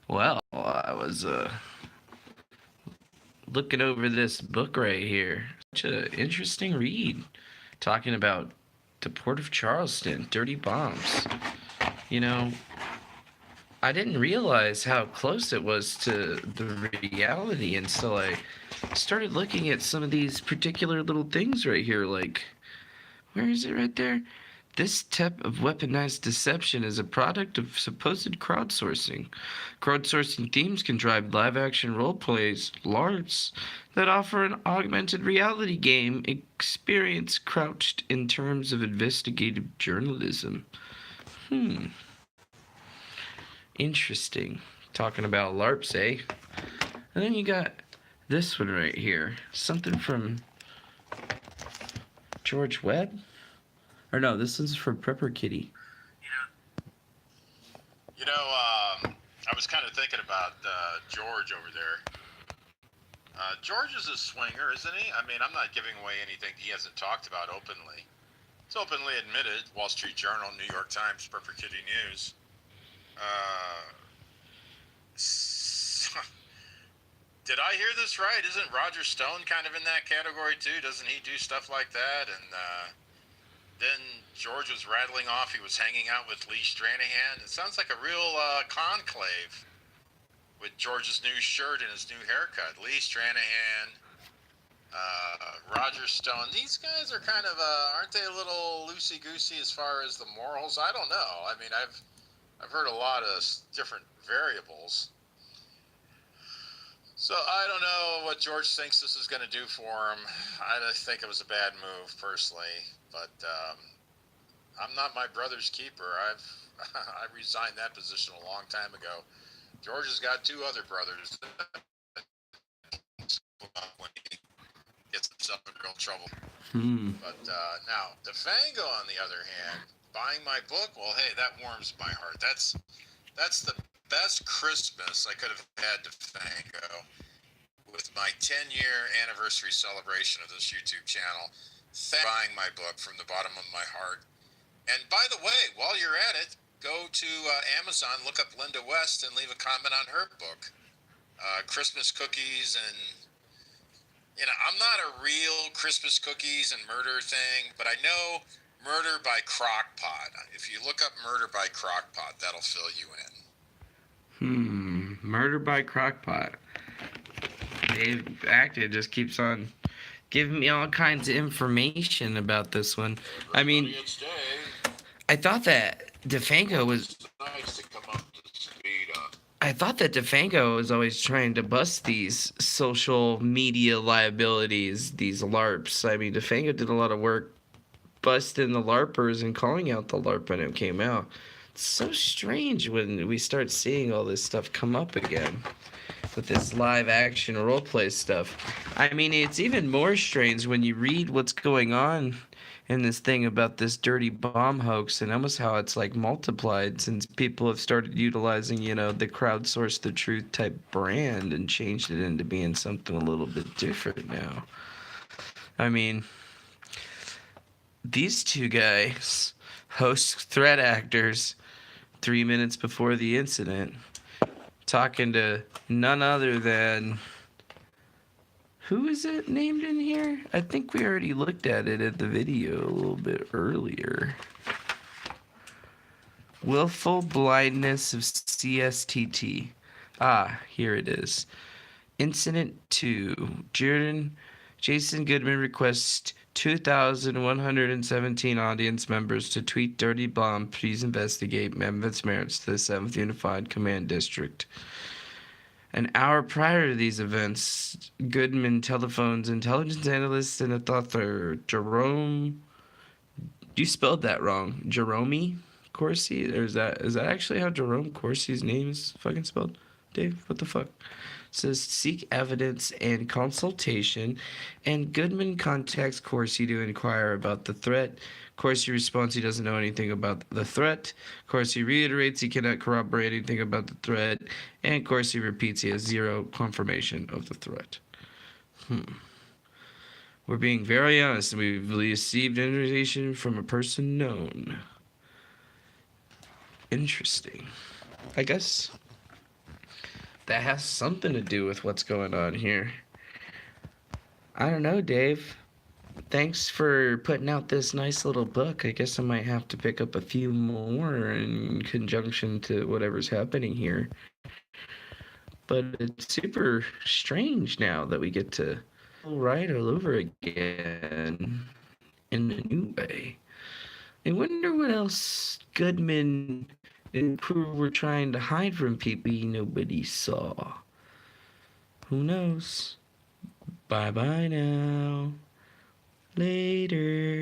Well, I was looking over this book right here. Such an interesting read, talking about the port of Charleston, dirty bombs. You know, I didn't realize how close it was to the reality until I started looking at some of these particular little things right here. Like, where is it right there? This type of weaponized deception is a product of supposed crowdsourcing. Crowdsourcing themes can drive live action role plays, LARPs, that offer an augmented reality game experience crouched in terms of investigative journalism. Hmm, interesting. Talking about LARPs, eh? And then you got this one right here. Something from George Webb? Or no, this is from Prepper Kitty. I was kind of thinking about George over there. George is a swinger, isn't he? I mean, I'm not giving away anything he hasn't talked about openly. It's openly admitted. Wall Street Journal, New York Times, Prepper Kitty News. Did I hear this right? Isn't Roger Stone kind of in that category too? Doesn't he do stuff like that? And then George was rattling off he was hanging out with Lee Stranahan. It sounds like a real conclave with George's new shirt and his new haircut. Lee Stranahan, Roger Stone. These guys are kind of, aren't they a little loosey-goosey as far as the morals? I don't know. I mean, I've heard a lot of different variables. So I don't know what George thinks this is going to do for him. I think it was a bad move, personally. But I'm not my brother's keeper. I resigned that position a long time ago. George has got two other brothers when he gets himself in real trouble. But now, Defango, on the other hand, buying my book, well, hey, that warms my heart. That's the best Christmas I could have had Defango with my 10-year anniversary celebration of this YouTube channel. Buying my book from the bottom of my heart. And by the way, while you're at it, go to Amazon, look up Linda West, and leave a comment on her book, Christmas Cookies. And I'm not a real Christmas cookies and murder thing, but I know Murder by Crockpot. If you look up Murder by Crockpot, that'll fill you in. Murder by Crockpot. Dave Acted just keeps on giving me all kinds of information about this one. I mean, I thought that Defango was... I thought that Defango was always trying to bust these social media liabilities, these LARPs. I mean, Defango did a lot of work busting the LARPers and calling out the LARP when it came out. It's so strange when we start seeing all this stuff come up again with this live action roleplay stuff. I mean, it's even more strange when you read what's going on in this thing about this dirty bomb hoax and almost how it's like multiplied since people have started utilizing, the crowdsource the truth type brand and changed it into being something a little bit different now. I mean, these two guys, host threat actors, 3 minutes before the incident, talking to none other than... Who is it named in here? I think we already looked at it at the video a little bit earlier. Willful blindness of CSTT. Ah, here it is. Incident 2. Jason Goodman requests 2,117 audience members to tweet dirty bomb. Please investigate Memphis merits to the 7th Unified Command District. An hour prior to these events, Goodman telephones intelligence analyst and author Jerome... You spelled that wrong. Jerome Corsi? Or is that actually how Jerome Corsi's name is fucking spelled? Dave, what the fuck? It says seek evidence and consultation, and Goodman contacts Corsi to inquire about the threat. Corsi responds he doesn't know anything about the threat. Corsi reiterates he cannot corroborate anything about the threat, and Corsi repeats he has zero confirmation of the threat. We're being very honest, and we've received information from a person known. Interesting. I guess that has something to do with what's going on here. I don't know, Dave. Thanks for putting out this nice little book. I guess I might have to pick up a few more in conjunction to whatever's happening here. But it's super strange now that we get to write all over again in a new way. I wonder what else Goodman and crew were trying to hide from people nobody saw. Who knows? Bye bye now. Later.